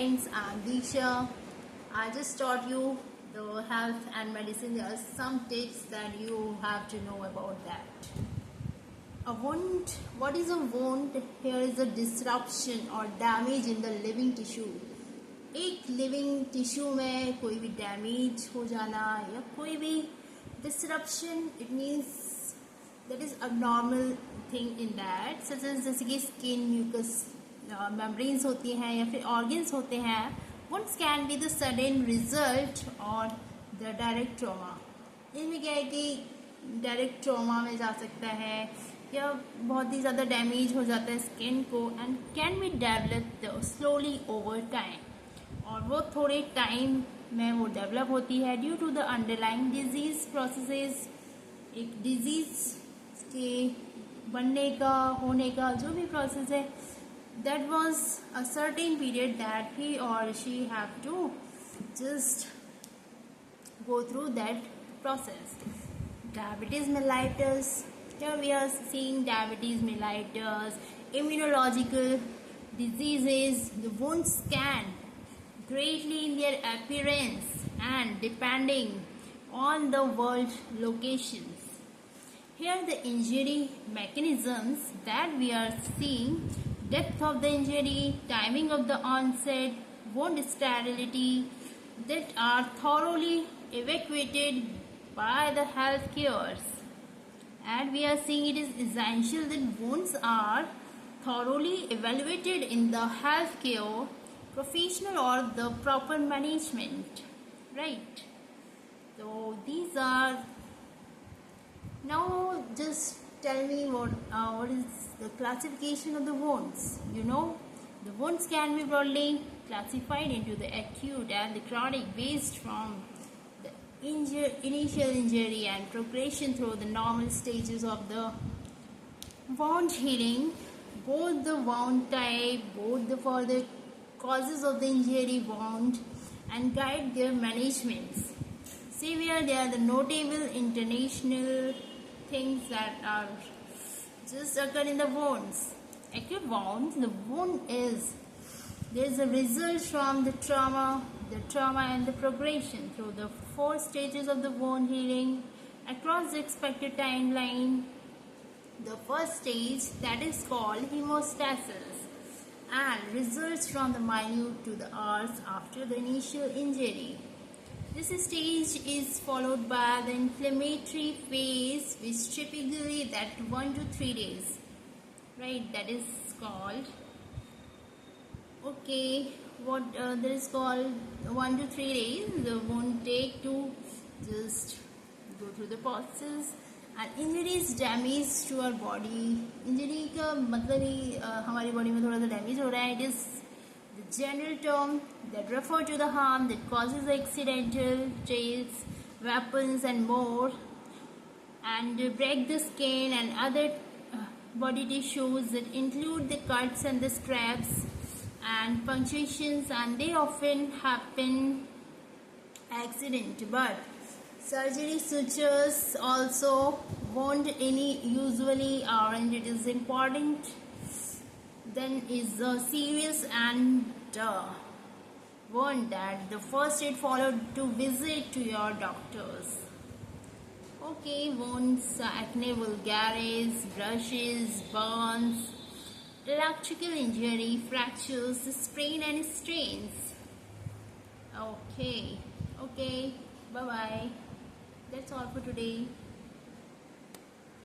friends, I'm Disha. I just taught you the health and medicine. There are some tips that you have to know about that. A wound, what is a wound? Here is a disruption or damage in the living tissue. एक living tissue में कोई भी damage हो जाना या कोई भी disruption, it means that is abnormal thing in that, such as जैसे कि स्किन म्यूकस मेम्ब्रेन्स होती हैं या फिर ऑर्गन्स होते हैं. Wounds can be the sudden result और द डायरेक्ट ट्रॉमा. इनमें क्या है कि डायरेक्ट ट्रॉमा में जा सकता है या बहुत ही ज़्यादा डैमेज हो जाता है स्किन को, and can be develop slowly over time, और वो थोड़े टाइम में वो डेवलप होती है due to the underlying disease processes. एक डिजीज के बनने का, होने का जो भी प्रोसेस है, that was a certain period that he और she have to just go through that process. Diabetes mellitus. Here we are seeing diabetes mellitus, immunological diseases. The wounds can greatly in their appearance and depending on the world locations. Here the injury mechanisms that we are seeing: depth of the injury, timing of the onset, wound sterility, that are thoroughly evaluated by the health cares. And we are seeing it is essential that wounds are thoroughly evaluated in the healthcare professional or the proper management, right? So these are. Now just tell me what is the classification of the wounds. You know, the wounds can be broadly classified into the acute and the chronic based from the initial injury and progression through the normal stages of the wound healing, both the wound type, both the further causes of the injury wound, and guide their managements. See where there are the notable international things that are just occur in the wounds. Acute wounds, the wound is there is a result from the trauma and the progression through the 4 stages of the wound healing across the expected timeline. The first stage, that is called hemostasis, and results from the minute to the hours after the initial injury. This stage is followed by the inflammatory phase, which typically that 1 to 3 days, right? That is called, okay, what that is called 1 to 3 days. The wound take to just go through the process, and injury is damage to our body. Injury का मतलब ही हमारी body में थोड़ा सा damage हो रहा है. It is the general term that refer to the harm that causes accidental trails, weapons and more, and break the skin and other body tissues that include the cuts and the scrapes and punctuations, and they often happen accident, but surgery sutures also won't any usually are, and it is important then is a serious and one that the first aid followed to visit to your doctors. Okay, wounds, acne vulgaris, brushes, burns, electrical injury, fractures, sprain and strains. Okay, bye bye. That's all for today.